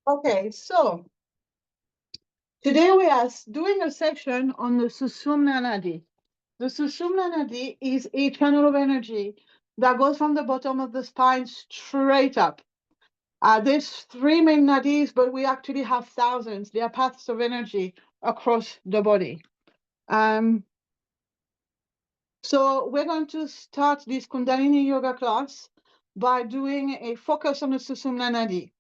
Okay, so today we are doing a section on the Sushumna nadi. The Sushumna nadi is a channel of energy that goes from the bottom of the spine straight up. There's three main nadis, but we actually have thousands. They are paths of energy across the body. Um, so we're going to start this Kundalini yoga class by doing a focus on the Sushumna nadi.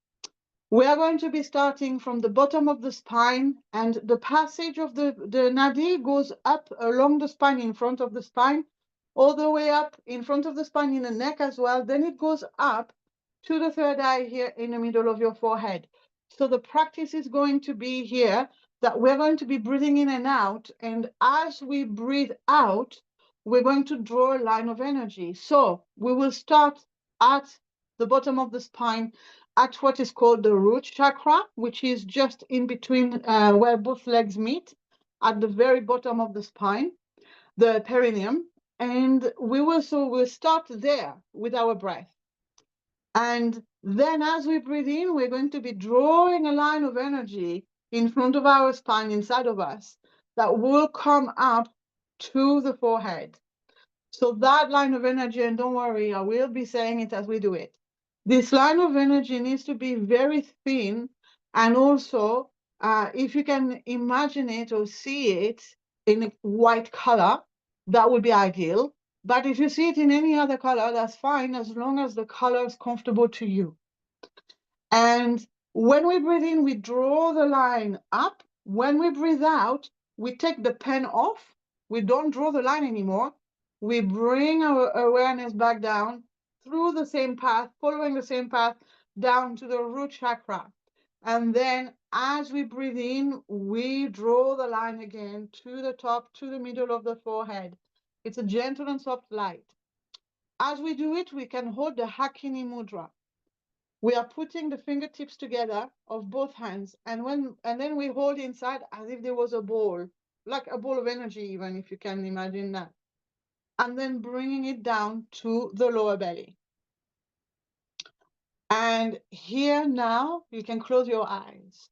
We are going to be starting from the bottom of the spine, and the passage of the nadi goes up along the spine, in front of the spine, all the way up in front of the spine in the neck as well. Then it goes up to the third eye here in the middle of your forehead. So the practice is going to be here that we're going to be breathing in and out. And as we breathe out, we're going to draw a line of energy. So we will start at the bottom of the spine at what is called the root chakra, which is just in between where both legs meet, at the very bottom of the spine, the perineum. And we'll start there with our breath. And then as we breathe in, we're going to be drawing a line of energy in front of our spine, inside of us, that will come up to the forehead. So that line of energy, and don't worry, I will be saying it as we do it. This line of energy needs to be very thin, and also, if you can imagine it or see it in a white color, that would be ideal. But if you see it in any other color, that's fine, as long as the color is comfortable to you. And when we breathe in, we draw the line up. When we breathe out, we take the pen off. We don't draw the line anymore. We bring our awareness back down through the same path, following the same path down to the root chakra. And then as we breathe in, we draw the line again to the top, to the middle of the forehead. It's a gentle and soft light. As we do it, we can hold the Hakini mudra. We are putting the fingertips together of both hands, and then we hold inside as if there was a ball, like a ball of energy, even if you can imagine that. And then bringing it down to the lower belly. And here now, you can close your eyes.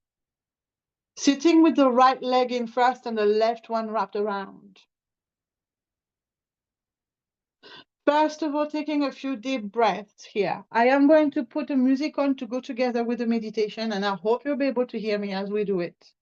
Sitting with the right leg in first and the left one wrapped around. First of all, taking a few deep breaths here. I am going to put the music on to go together with the meditation, and I hope you'll be able to hear me as we do it.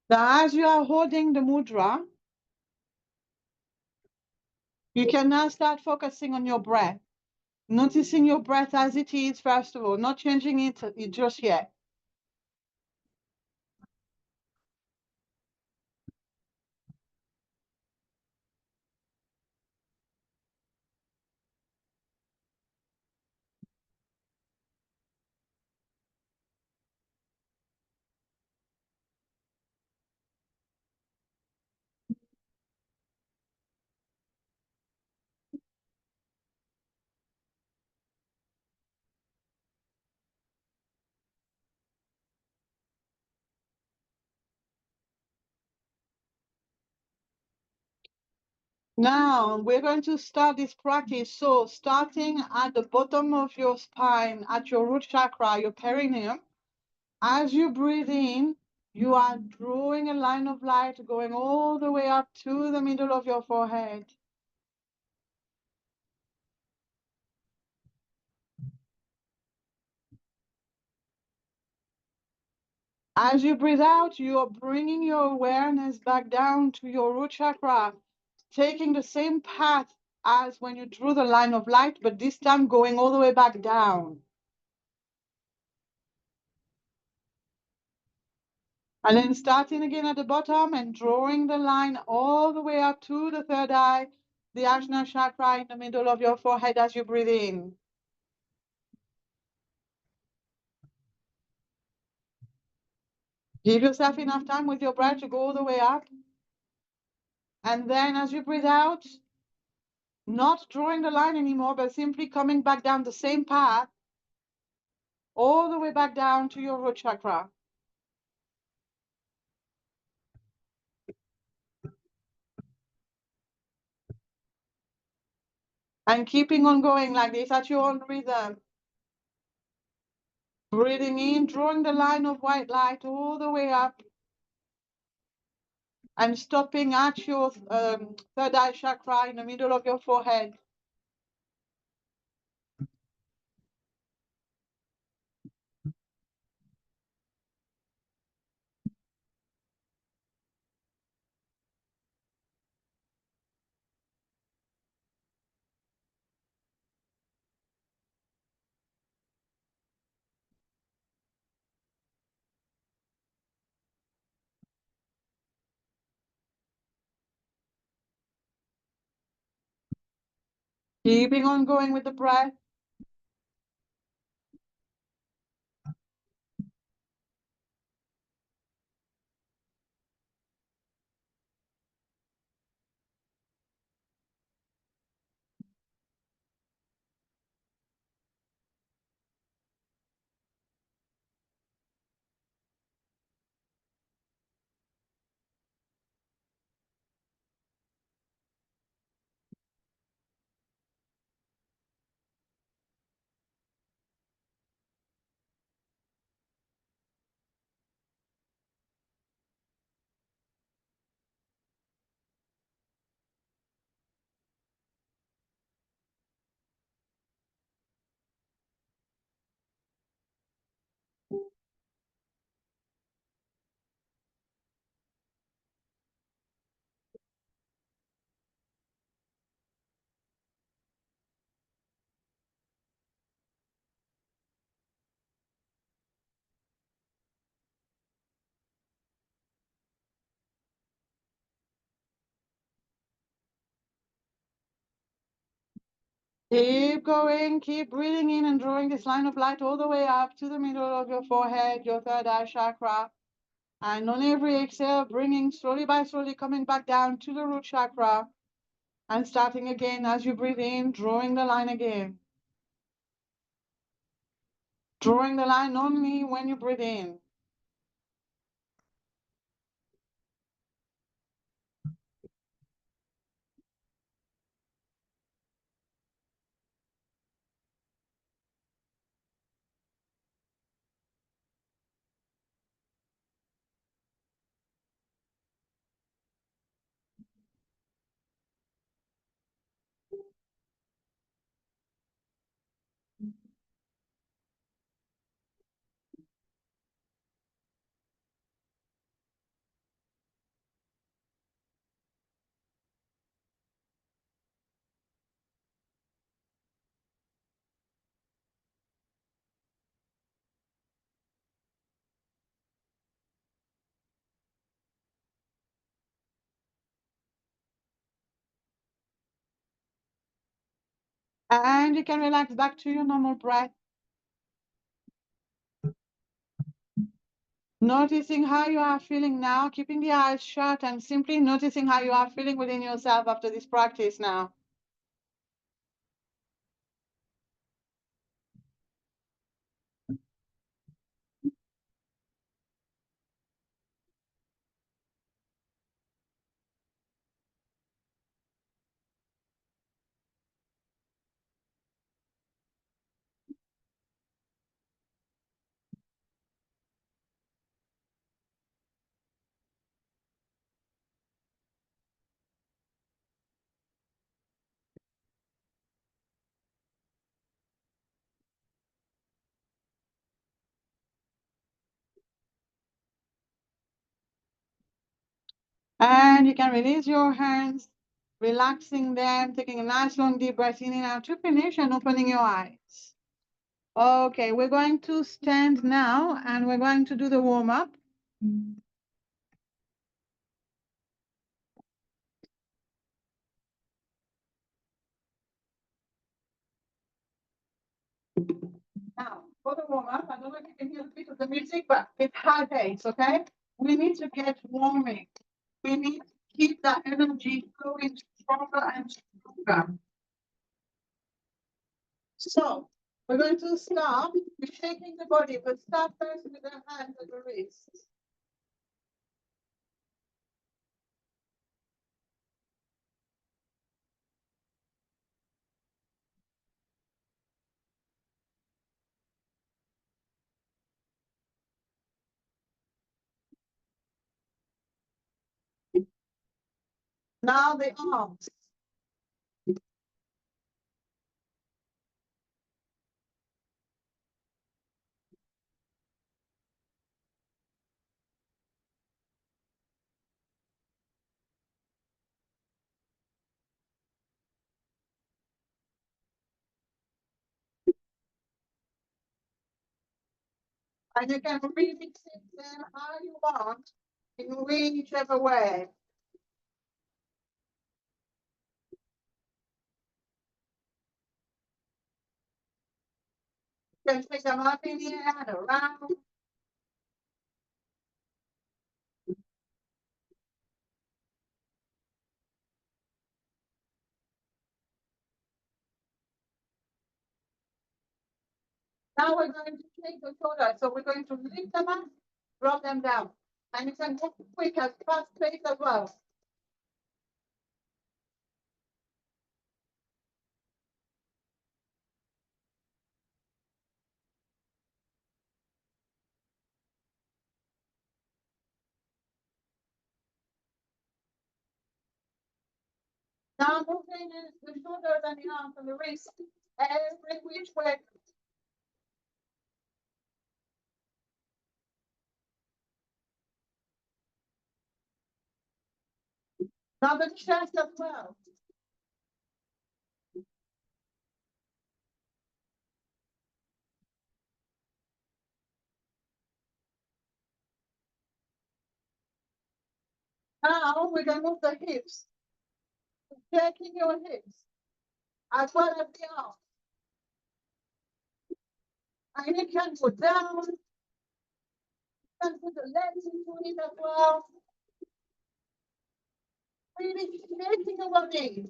Now, as you are holding the mudra, you can now start focusing on your breath. Noticing your breath as it is, first of all, not changing it just yet. Now, we're going to start this practice. So, starting at the bottom of your spine, at your root chakra, your perineum, as you breathe in, you are drawing a line of light going all the way up to the middle of your forehead. As you breathe out, you are bringing your awareness back down to your root chakra, taking the same path as when you drew the line of light, but this time going all the way back down. And then starting again at the bottom and drawing the line all the way up to the third eye, the Ajna chakra in the middle of your forehead as you breathe in. Give yourself enough time with your breath to go all the way up. And then as you breathe out, not drawing the line anymore, but simply coming back down the same path all the way back down to your root chakra. And keeping on going like this at your own rhythm. Breathing in, drawing the line of white light all the way up. And stopping at your third eye chakra in the middle of your forehead. Keeping on going with the breath. Keep going, keep breathing in and drawing this line of light all the way up to the middle of your forehead, your third eye chakra. And on every exhale, bringing slowly by slowly, coming back down to the root chakra. And starting again as you breathe in, drawing the line again. Drawing the line only when you breathe in. And you can relax back to your normal breath. Noticing how you are feeling now, keeping the eyes shut and simply noticing how you are feeling within yourself after this practice now. And you can release your hands, relaxing them, taking a nice long deep breath in and out to finish and opening your eyes. Okay, we're going to stand now and we're going to do the warm-up. Now, for the warm-up, I don't know if you can hear the beat of the music, but it's high pace, okay? We need to get warming. We need to keep that energy flowing stronger and stronger. So, We're going to start with shaking the body. We'll start first with the hands and the wrists. Now the arms. And you can really sit them how you want in whichever way. You can take them up in the air and around. Now we're going to take the shoulders. So we're going to lift them up, drop them down. And you can go quick as fast pace as well. Now moving the shoulders and the arms and the wrists every which way. Now the chest as well. Now we're going to move the hips, taking your hips as well as the arms. And you can go down, you can put the legs into it as well. Really shaking your body.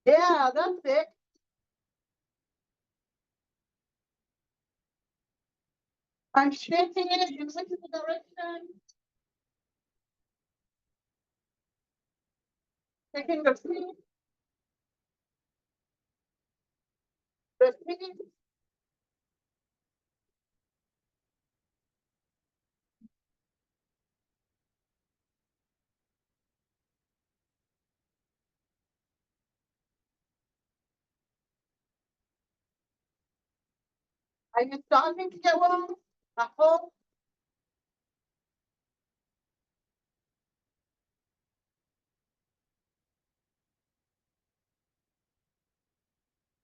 Yeah, that's it. I'm shaking it in whichever direction. Taking the feet. Are you starting to get warm? I hope.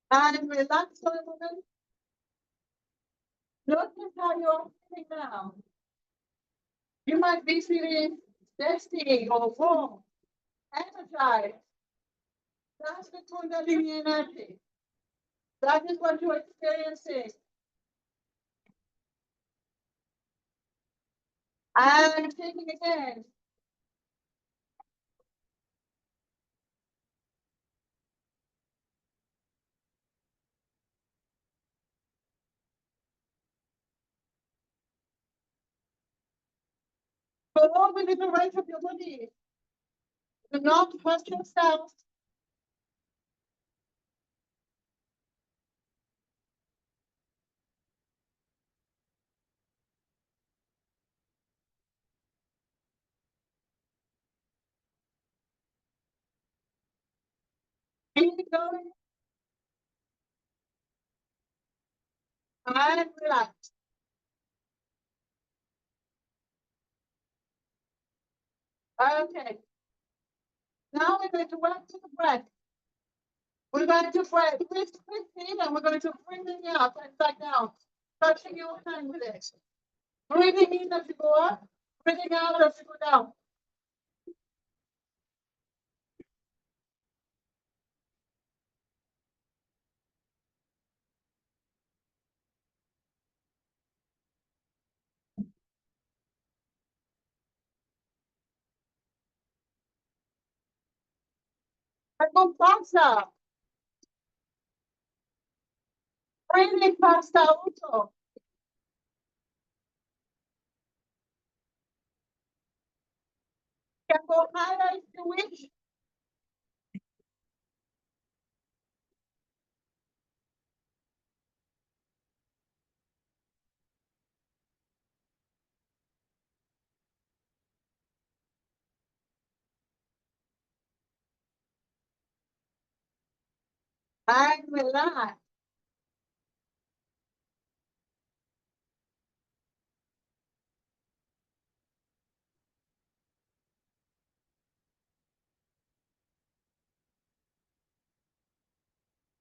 And relax for a moment. Notice how you're feeling now. You might be feeling thirsty or warm, energized. That's the Kundalini energy. That is what you're experiencing. And taking again. Go on with the rest of your body. Do not hurt yourself. Keep going and relax. Okay. Now we're going to work to the breath. We're going to breathe in and we're going to bring it up and back down, touching your hand with it. Breathing in as you go up, breathing out as you go down. And go faster. Breathe faster also. You can go higher if you wish. And relax.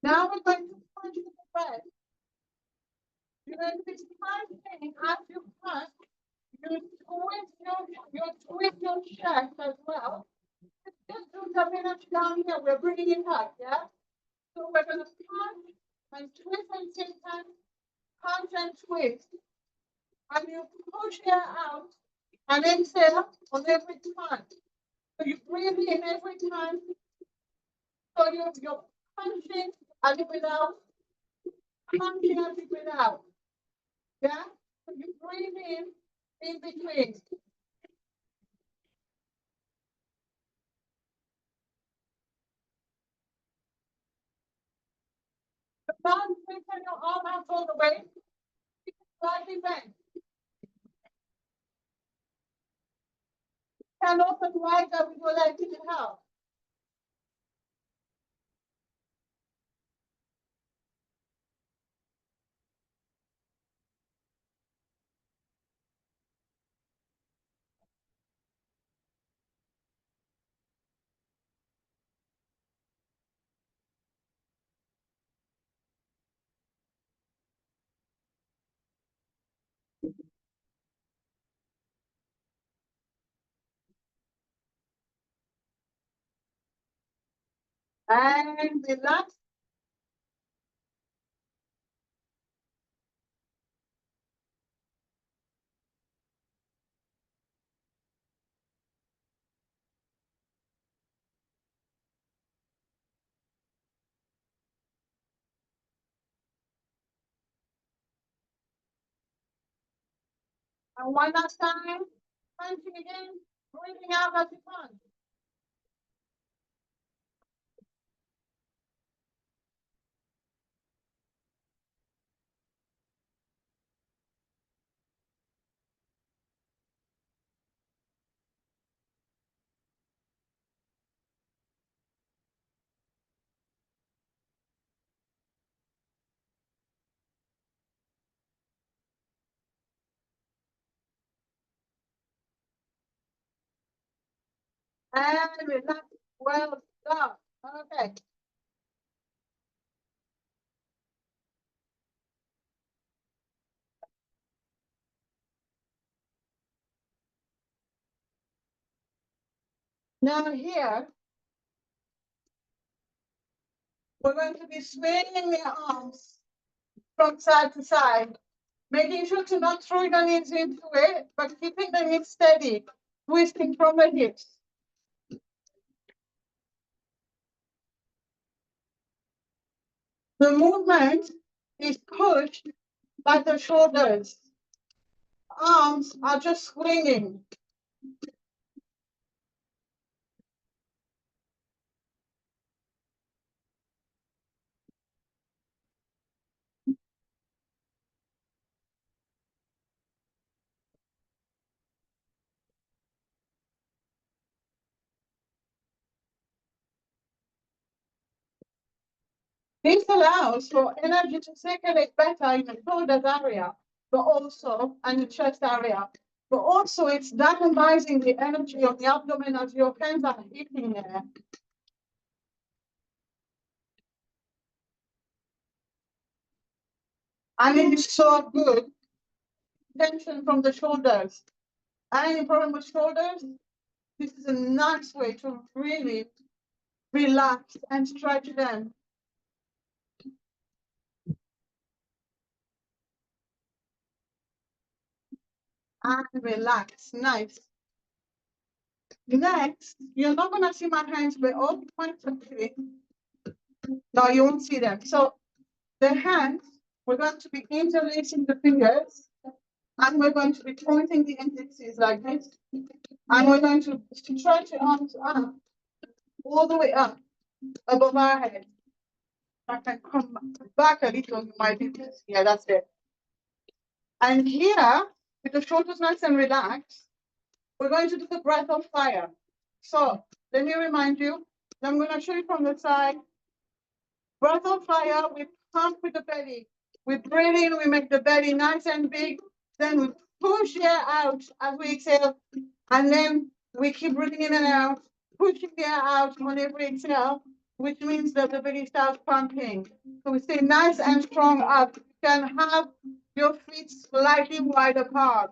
Now we're going to punch the breath. You're going to be punching as you punch. You twist your chest as well. Just do the minutes down here. We're bringing it up, yeah? So we're going to punch and twist and same time, punch and twist. And you push air out and exhale on every time. So you breathe in every time. So you're punching as you breathe out, punching as you breathe out. Yeah? So you breathe in between. The palm, turn your arm out all the way. Slightly bent. Can open wider with your leg to the help. And relax. And one last time. Punching again. Breathing out as you punch. And relax. Well done. Okay. Now here, we're going to be swinging the arms from side to side, making sure to not throw the knees into it, but keeping the knees steady, twisting from the hips. The movement is pushed by the shoulders. Arms are just swinging. This allows for energy to circulate better in the shoulders area, but also and the chest area. But also it's dynamizing the energy of the abdomen as your hands are hitting there. And it is so good. Tension from the shoulders. Any problem with shoulders? This is a nice way to really relax and stretch them. And relax. Nice. Next, you're not going to see my hands, but all points actually. No, you won't see them. So the hands We're going to be interlacing the fingers, and we're going to be pointing the indexes like this. And we're going to try to arms up, all the way up, above our head. I can come back a little, you might do this. Yeah, that's it. And here, with the shoulders nice and relaxed, we're going to do the breath of fire. So let me remind you, I'm going to show you from the side. Breath of fire, we pump with the belly. We breathe in, we make the belly nice and big. Then we push air out as we exhale. And then we keep breathing in and out, pushing the air out on every exhale, which means that the belly starts pumping. So we stay nice and strong up. You can have your feet slightly wide apart.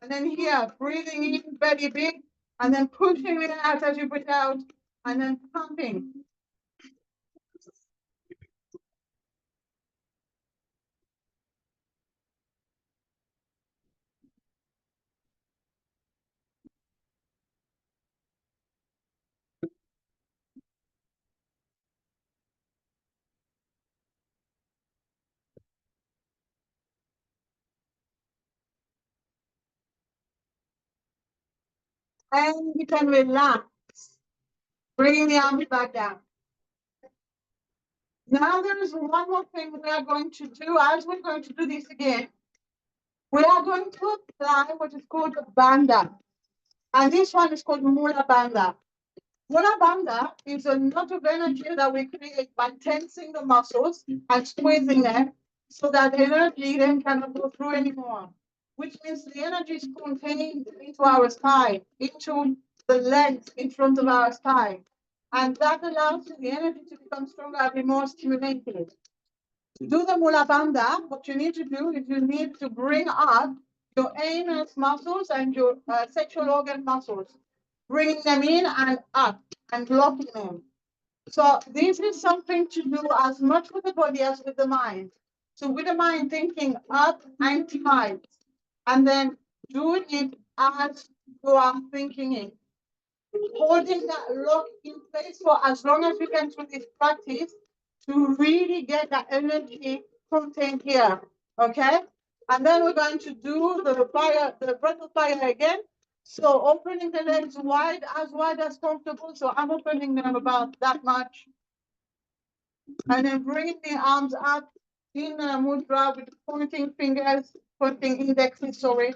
And then here, breathing in, belly big, and then pushing it out as you breathe out, and then pumping. And you can relax, bringing the arms back down. Now there is one more thing we are going to do as we're going to do this again. We are going to apply what is called a banda. And this one is called Mula Banda. Mula Banda is a knot of energy that we create by tensing the muscles and squeezing them so that the energy then cannot go through anymore, which means the energy is contained into our spine, into the legs in front of our spine. And that allows the energy to become stronger and be more stimulated. To do the Mula Bandha, what you need to do is you need to bring up your anus muscles and your sexual organ muscles, bringing them in and up and locking them. So this is something to do as much with the body as with the mind. So with the mind thinking up and tight, and then doing it as you are thinking it. Holding that lock in place for as long as you can through this practice to really get that energy content here. Okay? And then we're going to do the fire, the breath of fire again. So opening the legs wide as comfortable. So I'm opening them about that much. And then bringing the arms up in mudra with pointing fingers, pointing indexes, sorry,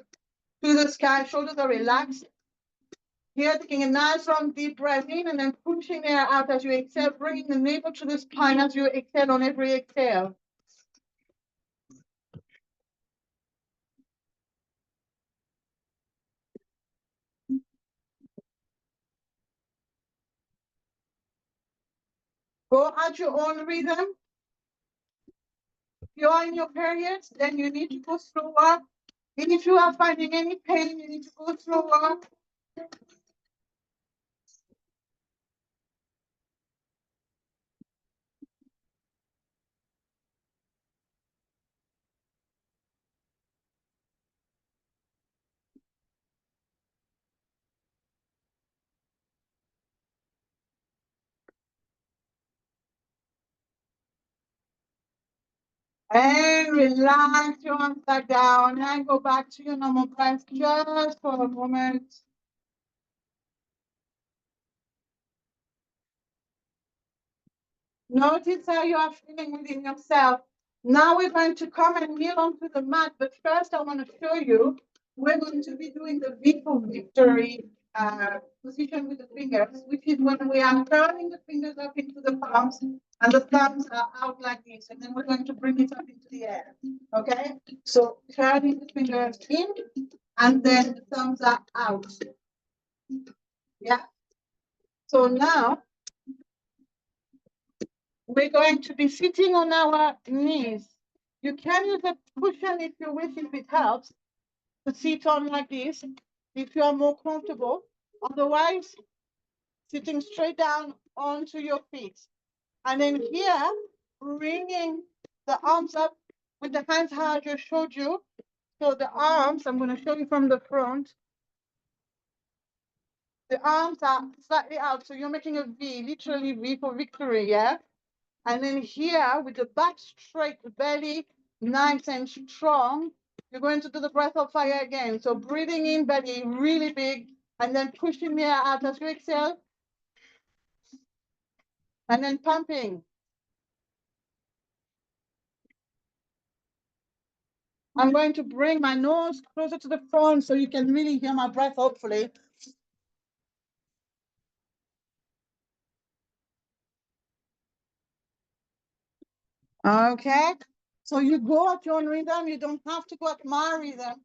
to the sky. Shoulders are relaxed. Here, taking a nice long deep breath in and then pushing air out as you exhale, bringing the navel to the spine as you exhale on every exhale. Go at your own rhythm. If you are in your periods, then you need to go slower. And if you are finding any pain, you need to go slower. And relax your arms back down and go back to your normal breath just for a moment. Notice how you are feeling within yourself. Now we're going to come and kneel onto the mat, but first I want to show you, we're going to be doing the V for victory position with the fingers, which is when we are turning the fingers up into the palms and the thumbs are out like this, and then we're going to bring it up into the air, okay? So turning the fingers in and then the thumbs are out, yeah? So now we're going to be sitting on our knees. You can use a cushion if you wish, if it helps, to sit on like this, if you are more comfortable. Otherwise, sitting straight down onto your feet. And then here, bringing the arms up with the hands how I just showed you. So the arms, I'm going to show you from the front. The arms are slightly out, so you're making a V, literally V for victory, yeah? And then here, with the back straight, the belly nice and strong, you're going to do the breath of fire again. So breathing in, belly really big, and then pushing the air out as you exhale, and then pumping. I'm going to bring my nose closer to the phone so you can really hear my breath, hopefully. Okay. So you go at your own rhythm. You don't have to go at my rhythm.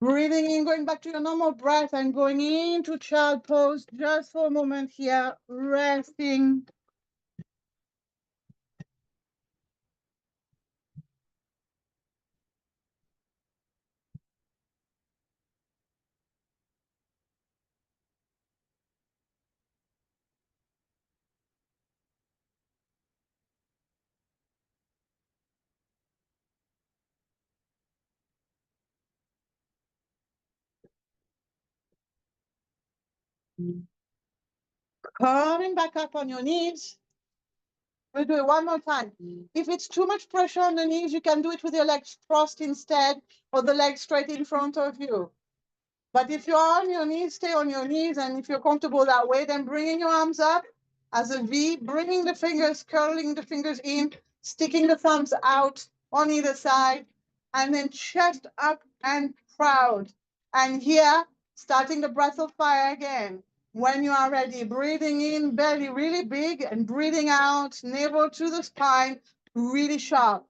Breathing in, going back to your normal breath and going into child pose just for a moment here, resting. Coming back up on your knees. We'll do it one more time. If it's too much pressure on the knees, you can do it with your legs crossed instead, or the legs straight in front of you. But if you're on your knees, stay on your knees. And if you're comfortable that way, then bringing your arms up as a V, bringing the fingers, curling the fingers in, sticking the thumbs out on either side, and then chest up and proud. And here, starting the breath of fire again. When you are ready, breathing in, belly really big, and breathing out, navel to the spine, really sharp.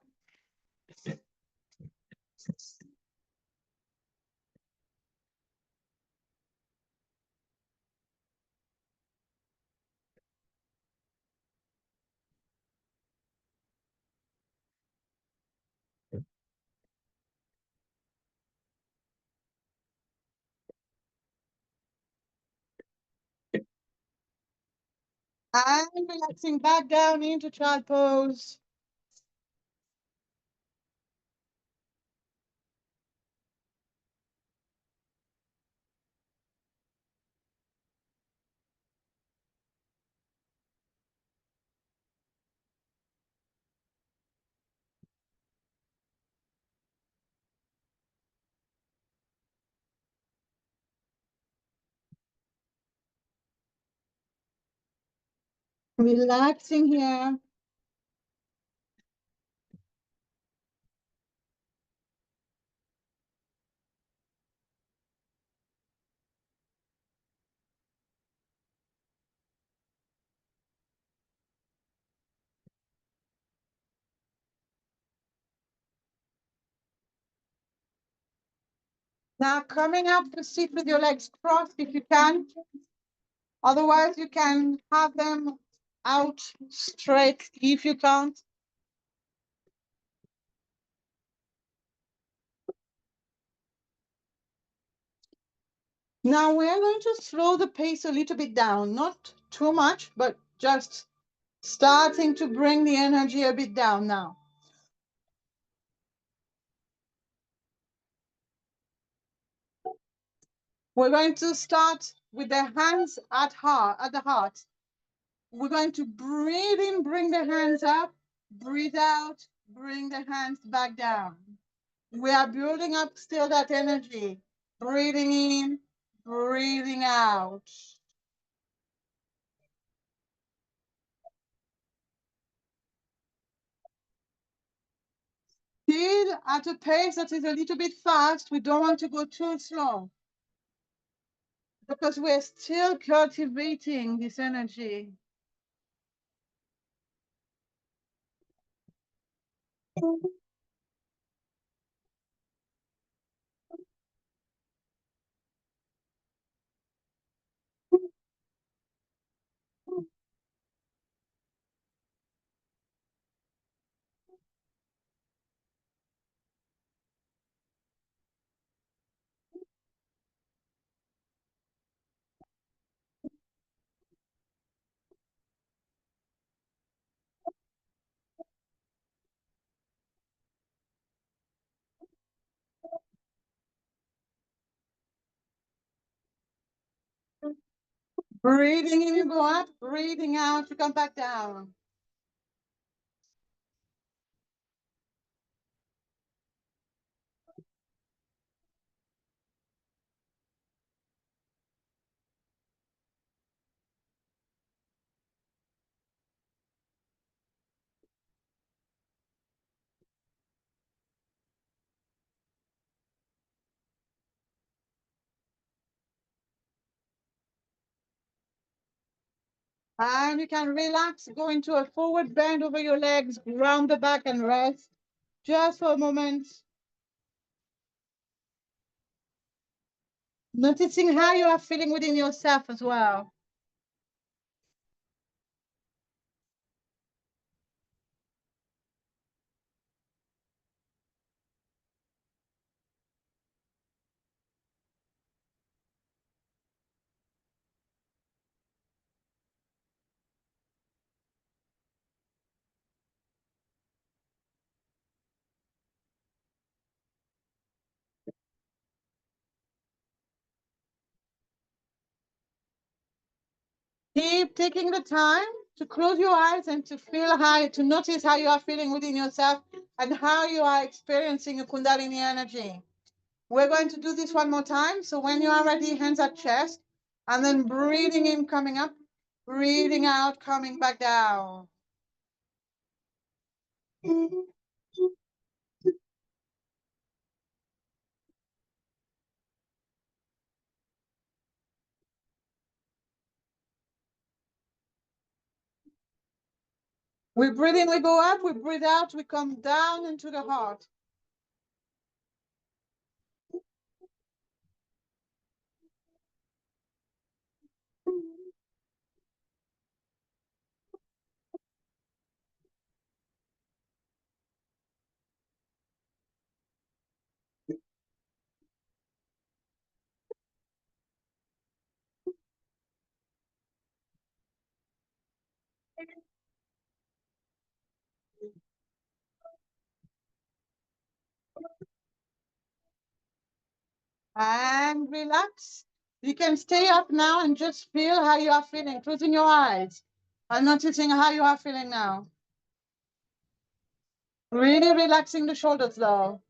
And relaxing back down into child pose. Relaxing here. Now coming up to sit with your legs crossed if you can. Otherwise, you can have them out straight if you can't. Now we're going to slow the pace a little bit down, not too much, but just starting to bring the energy a bit down now. We're going to start with the hands at the heart. We're going to breathe in, bring the hands up, breathe out, bring the hands back down. We are building up still that energy. Breathing in, breathing out. Still at a pace that is a little bit fast. We don't want to go too slow because we're still cultivating this energy. Breathing in, you go up. Breathing out, you come back down. And you can relax, go into a forward bend over your legs, ground the back and rest just for a moment. Noticing how you are feeling within yourself as well. Keep taking the time to close your eyes and to feel how, to notice how you are feeling within yourself and how you are experiencing your Kundalini energy. We're going to do this one more time. So when you are ready, hands at chest, and then breathing in, coming up, breathing out, coming back down. We breathe in, we go up, we breathe out, we come down into the heart. And relax. You can stay up now and just feel how you are feeling, closing your eyes and noticing how you are feeling now. Really relaxing the shoulders though.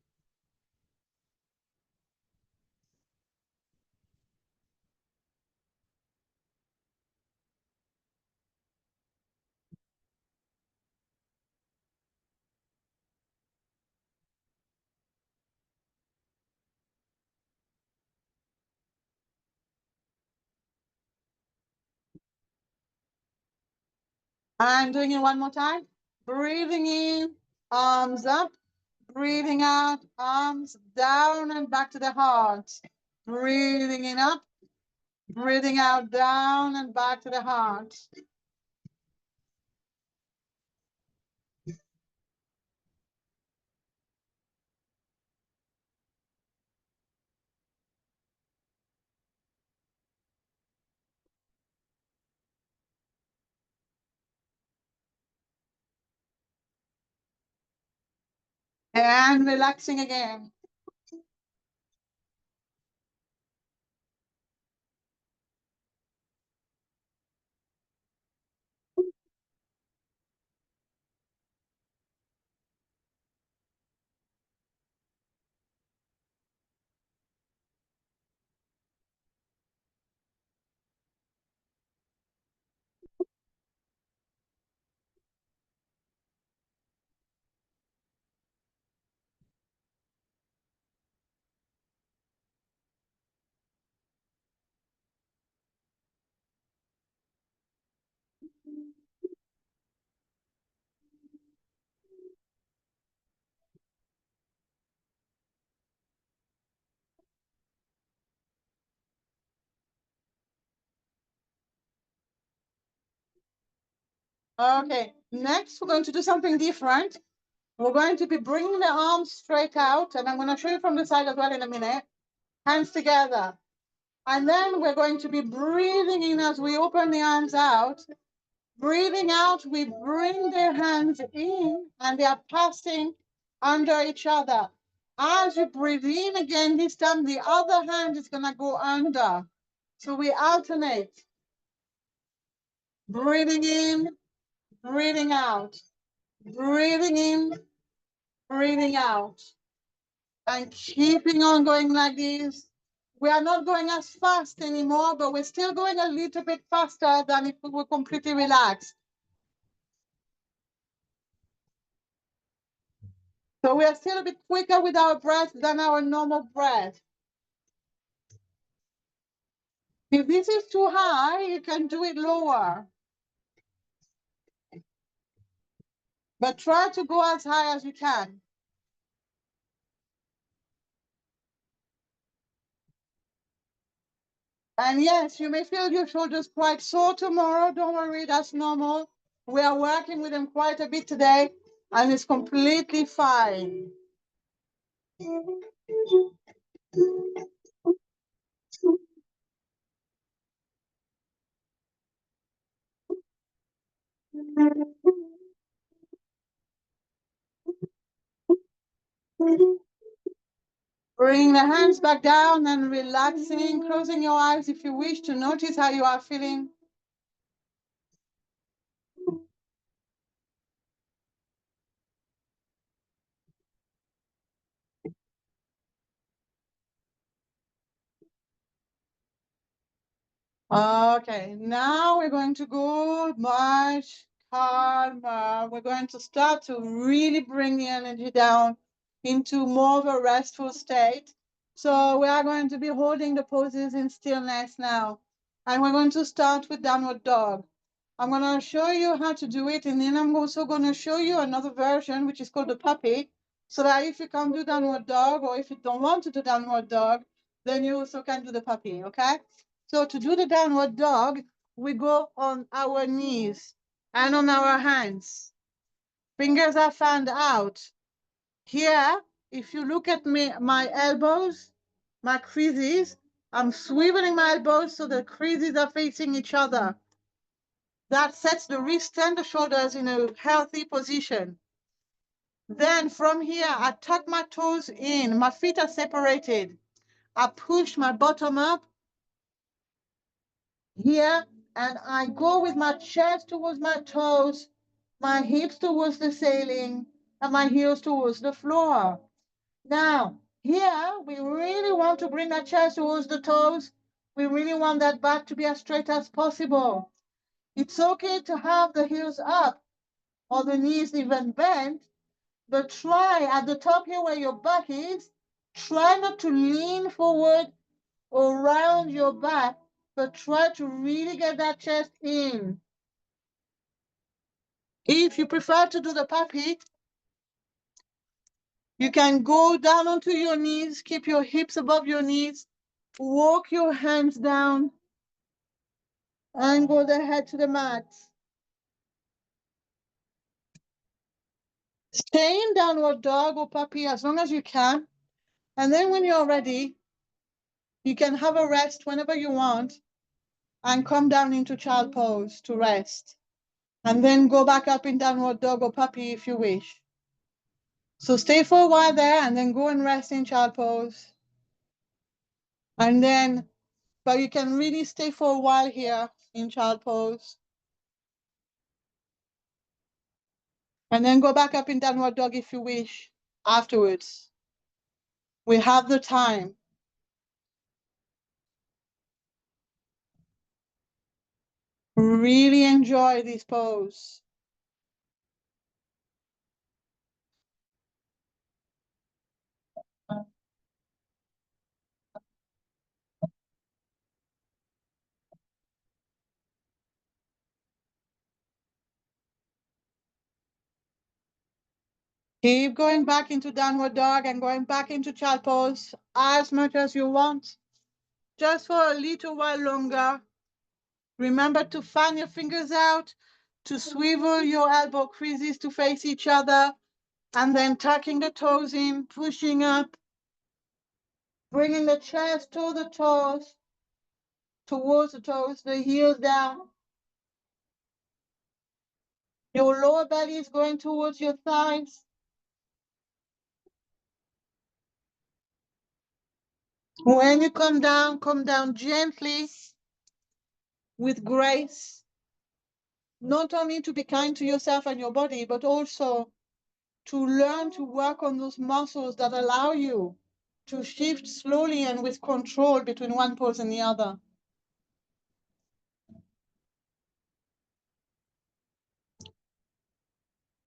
And doing it one more time. Breathing in, arms up. Breathing out, arms down and back to the heart. Breathing in up, breathing out, down and back to the heart. And relaxing again. Okay, next we're going to do something different. We're going to be bringing the arms straight out, and I'm going to show you from the side as well in a minute. Hands together. And then we're going to be breathing in as we open the arms out. Breathing out, we bring the hands in and they are passing under each other. As you breathe in again, this time the other hand is going to go under. So we alternate. Breathing in, breathing out. Breathing in, breathing out. And keeping on going like this. We are not going as fast anymore, but we're still going a little bit faster than if we were completely relaxed. So we are still a bit quicker with our breath than our normal breath. If this is too high, you can do it lower. But try to go as high as you can. And yes, you may feel your shoulders quite sore tomorrow. Don't worry, that's normal. We are working with them quite a bit today, and it's completely fine. Bring the hands back down and relaxing, closing your eyes if you wish to notice how you are feeling. Okay, now we're going to go much calmer. We're going to start to really bring the energy down into more of a restful state. So we are going to be holding the poses in stillness now. And we're going to start with downward dog. I'm going to show you how to do it, and then I'm also going to show you another version, which is called the puppy, so that if you can't do downward dog, or if you don't want to do downward dog, then you also can do the puppy, okay? So to do the downward dog, we go on our knees and on our hands. Fingers are fanned out. Here, if you look at me, my elbows, my creases, I'm swiveling my elbows so the creases are facing each other. That sets the wrist and the shoulders in a healthy position. Then from here, I tuck my toes in, my feet are separated. I push my bottom up here, and I go with my chest towards my toes, my hips towards the ceiling, and my heels towards the floor. Now, here, we really want to bring our chest towards the toes. We really want that back to be as straight as possible. It's okay to have the heels up or the knees even bent, but try at the top here where your back is, try not to lean forward or round your back, but try to really get that chest in. If you prefer to do the puppy, you can go down onto your knees, keep your hips above your knees, walk your hands down, and go the head to the mat. Stay in downward dog or puppy as long as you can. And then when you're ready, you can have a rest whenever you want and come down into child pose to rest. And then go back up in downward dog or puppy if you wish. So stay for a while there and then go and rest in child pose. And then, but you can really stay for a while here in child pose. And then go back up in downward dog if you wish afterwards. We have the time. Really enjoy this pose. Keep going back into downward dog and going back into child pose as much as you want, just for a little while longer. Remember to fan your fingers out, to swivel your elbow creases to face each other, and then tucking the toes in, pushing up, bringing the chest to the toes, towards the toes, the heels down. Your lower belly is going towards your thighs. When you come down gently with grace. not only to be kind to yourself and your body, but also to learn to work on those muscles that allow you to shift slowly and with control between one pose and the other.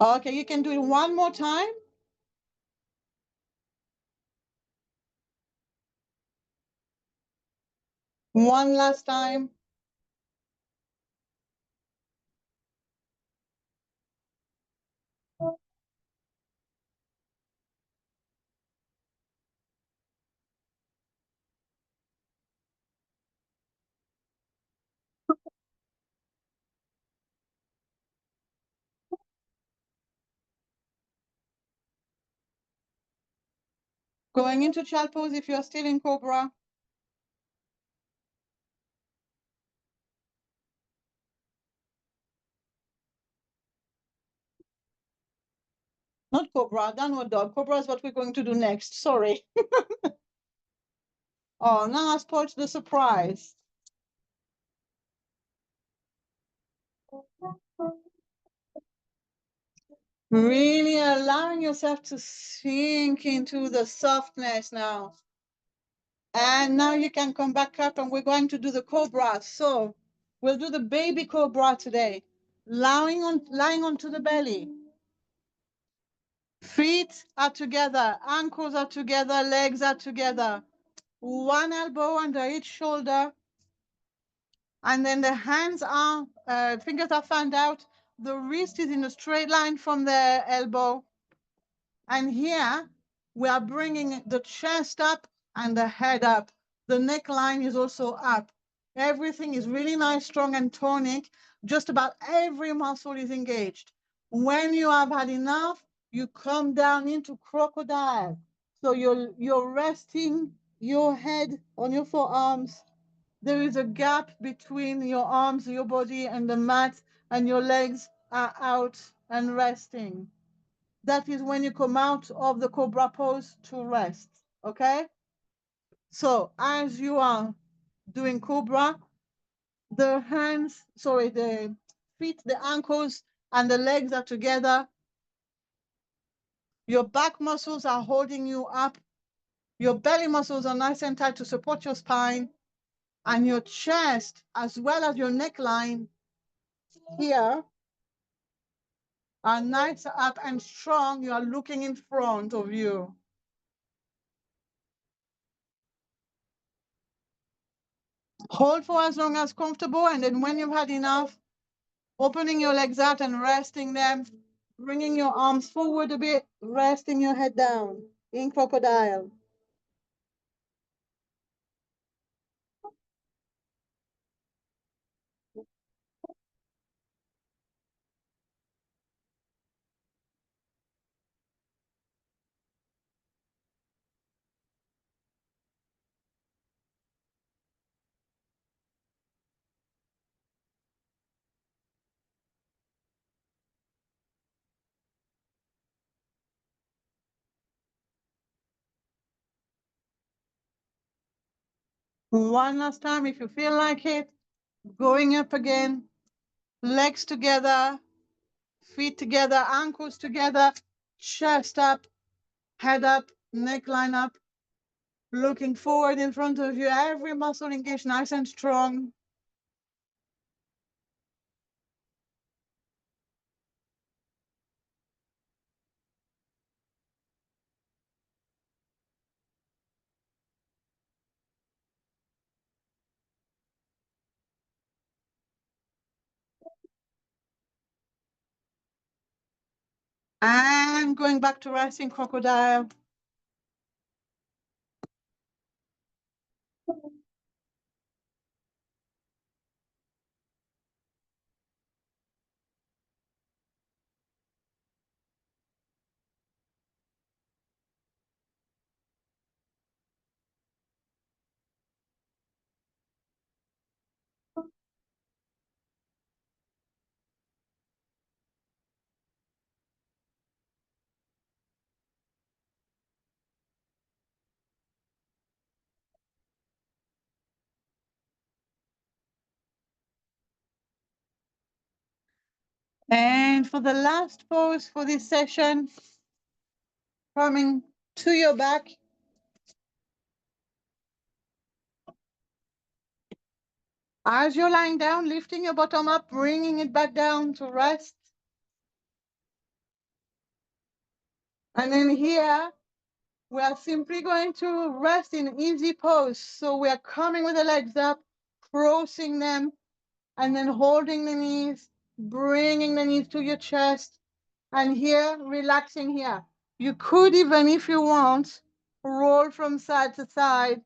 Okay, you can do it one more time. One last time. Going into child pose if you're still in cobra. Not cobra, downward dog. Cobra is what we're going to do next. Sorry. Oh, now I spoiled the surprise. Really allowing yourself to sink into the softness now. And now you can come back up and we're going to do the cobra. So we'll do the baby cobra today. Lying onto the belly. Feet are together, ankles are together, legs are together. One elbow under each shoulder. And then the hands are, fingers are fanned out. The wrist is in a straight line from the elbow. And here we are bringing the chest up and the head up. The neckline is also up. Everything is really nice, strong, and tonic. Just about every muscle is engaged. When you have had enough, you come down into crocodile. So you're resting your head on your forearms. There is a gap between your arms, your body, and the mat, and your legs are out and resting. That is when you come out of the cobra pose to rest, okay? So as you are doing cobra, the feet, the ankles, and the legs are together. Your back muscles are holding you up. Your belly muscles are nice and tight to support your spine. And your chest, as well as your neckline here, are nice up and strong. You are looking in front of you. Hold for as long as comfortable, and then when you've had enough, opening your legs out and resting them, bringing your arms forward a bit, resting your head down in crocodile. One last time, if you feel like it, going up again, legs together, feet together, ankles together, chest up, head up, neckline up, looking forward in front of you, every muscle engaged, nice and strong. And going back to resting crocodile. And for the last pose for this session, coming to your back. As you're lying down, lifting your bottom up, bringing it back down to rest. And then here, we are simply going to rest in easy pose. So we are coming with the legs up, crossing them, and then holding the knees, bringing the knees to your chest, and here, relaxing here. You could even, if you want, roll from side to side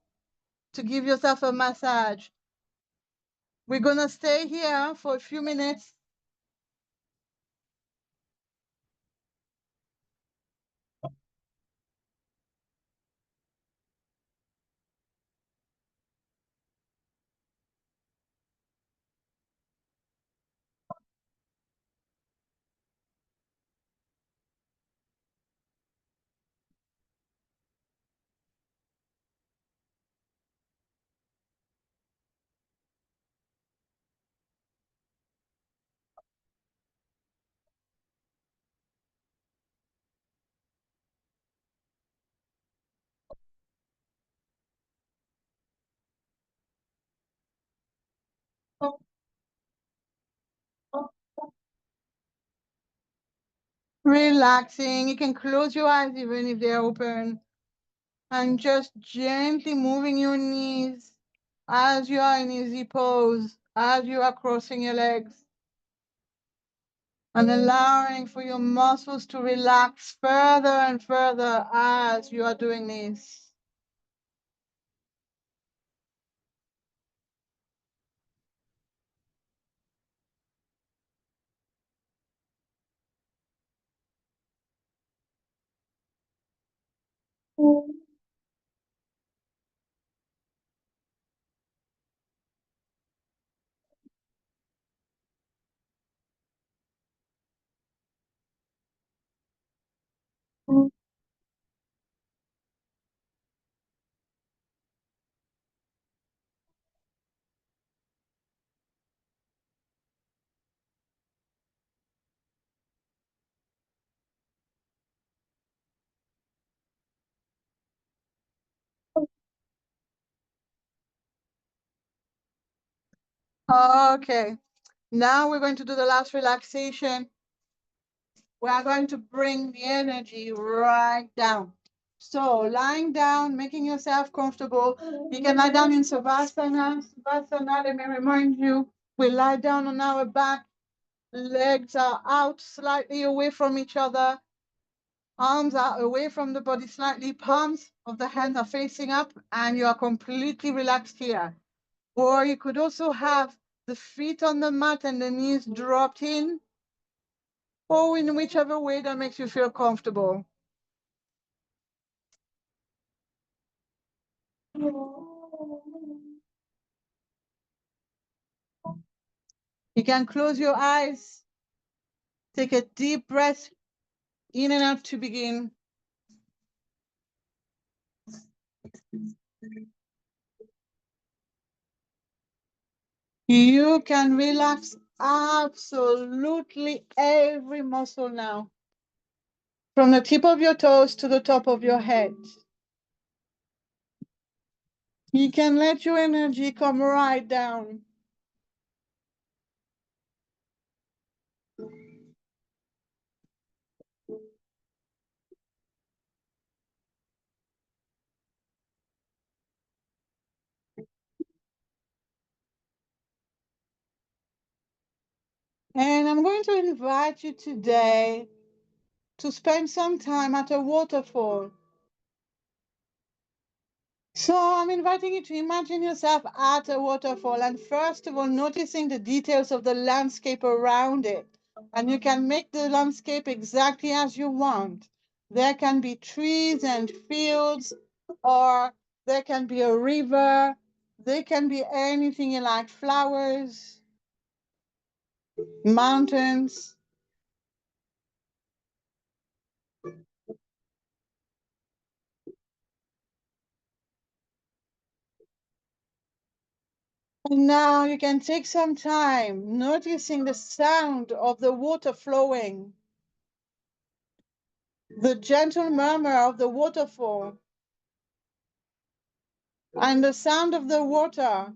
to give yourself a massage. We're gonna stay here for a few minutes. Relaxing. You can close your eyes even if they're open. And just gently moving your knees as you are in easy pose, as you are crossing your legs. And allowing for your muscles to relax further and further as you are doing this. Okay, now we're going to do the last relaxation. We are going to bring the energy right down. So lying down, making yourself comfortable. You can lie down in Savasana. Savasana, let me remind you, we lie down on our back. Legs are out slightly away from each other. Arms are away from the body slightly. Palms of the hands are facing up and you are completely relaxed here. Or you could also have the feet on the mat and the knees dropped in, or in whichever way that makes you feel comfortable. You can close your eyes, take a deep breath in and out to begin. You can relax absolutely every muscle now, from the tip of your toes to the top of your head. You can let your energy come right down. And I'm going to invite you today to spend some time at a waterfall. So I'm inviting you to imagine yourself at a waterfall and first of all, noticing the details of the landscape around it. And you can make the landscape exactly as you want. There can be trees and fields, or there can be a river. There can be anything you like, flowers, mountains. And now you can take some time noticing the sound of the water flowing, the gentle murmur of the waterfall, and the sound of the water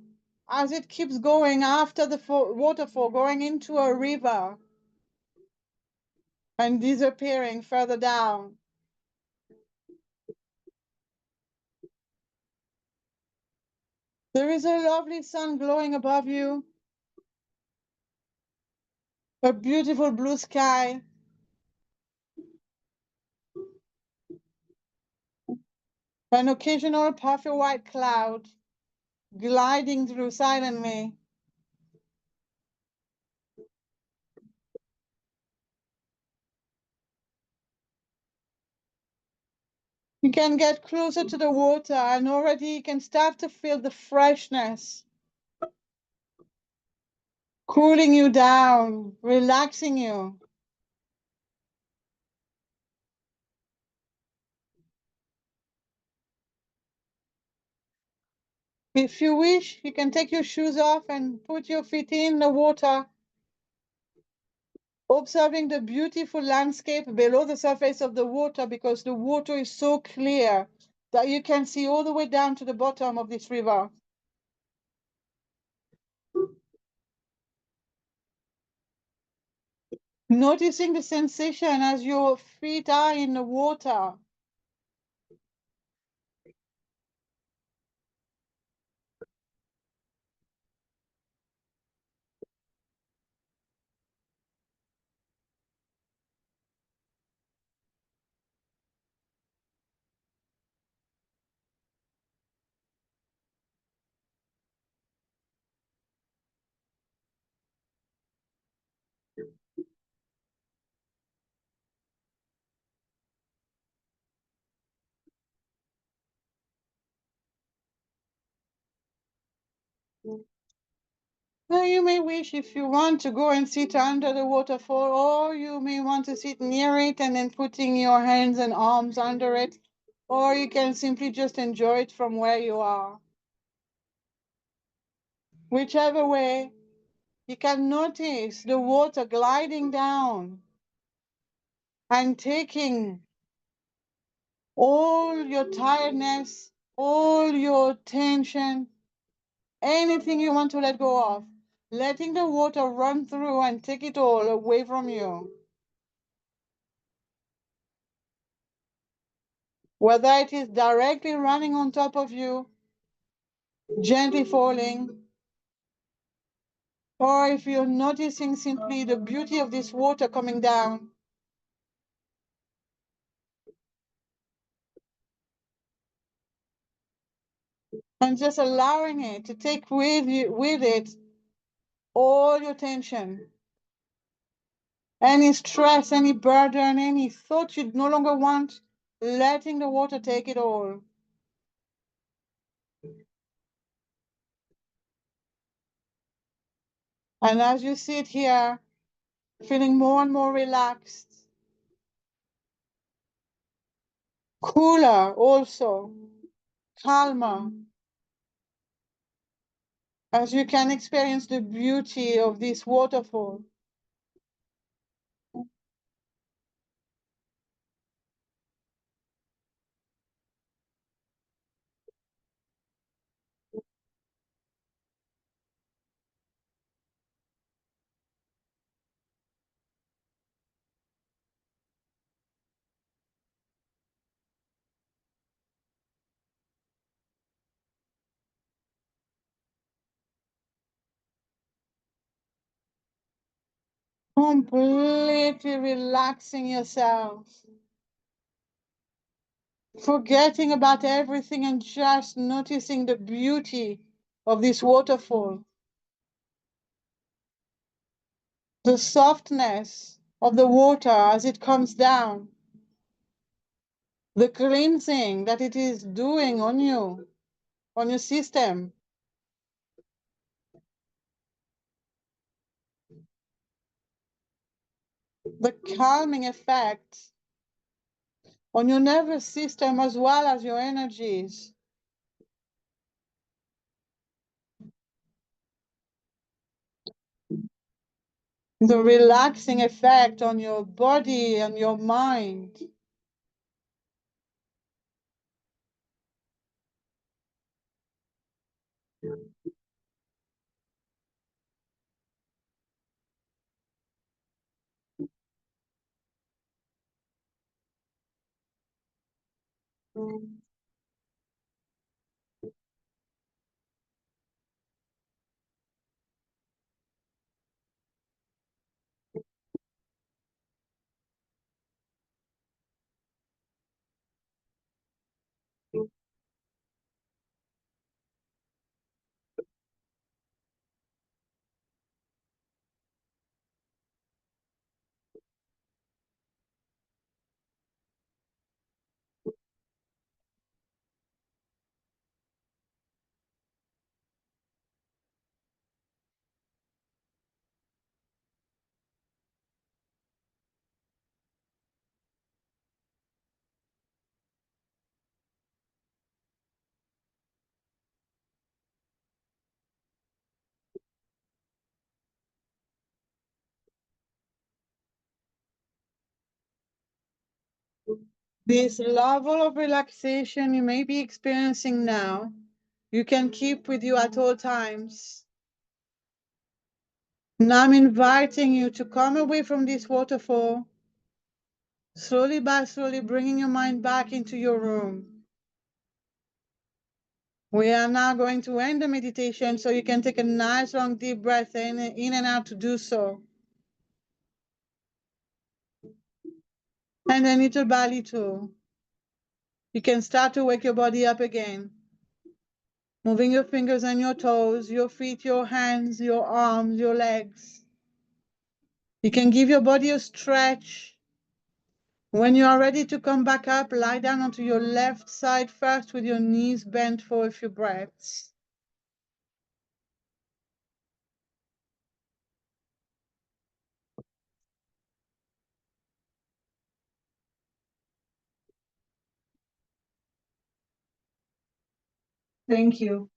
as it keeps going after the waterfall, going into a river and disappearing further down. There is a lovely sun glowing above you, a beautiful blue sky, an occasional puffy white cloud gliding through silently. You can get closer to the water and already you can start to feel the freshness, cooling you down, relaxing you. If you wish, you can take your shoes off and put your feet in the water, observing the beautiful landscape below the surface of the water because the water is so clear that you can see all the way down to the bottom of this river. Noticing the sensation as your feet are in the water. Now you may wish if you want to go and sit under the waterfall, or you may want to sit near it and then putting your hands and arms under it, or you can simply just enjoy it from where you are. Whichever way, you can notice the water gliding down and taking all your tiredness, all your tension, anything you want to let go of, letting the water run through and take it all away from you. Whether it is directly running on top of you, gently falling, or if you're noticing simply the beauty of this water coming down, and just allowing it to take with it all your tension, any stress, any burden, any thought you no longer want, letting the water take it all. And as you sit here, feeling more and more relaxed, cooler also, calmer, as you can experience the beauty of this waterfall. Completely relaxing yourself, forgetting about everything and just noticing the beauty of this waterfall, the softness of the water as it comes down, the cleansing that it is doing on you, on your system, the calming effect on your nervous system as well as your energies. the relaxing effect on your body and your mind. This level of relaxation you may be experiencing now, you can keep with you at all times. Now I'm inviting you to come away from this waterfall, slowly by slowly bringing your mind back into your room. We are now going to end the meditation, so you can take a nice long deep breath in and out to do so. And then little by little, you can start to wake your body up again. Moving your fingers and your toes, your feet, your hands, your arms, your legs. You can give your body a stretch. When you are ready to come back up, lie down onto your left side first with your knees bent for a few breaths. Thank you.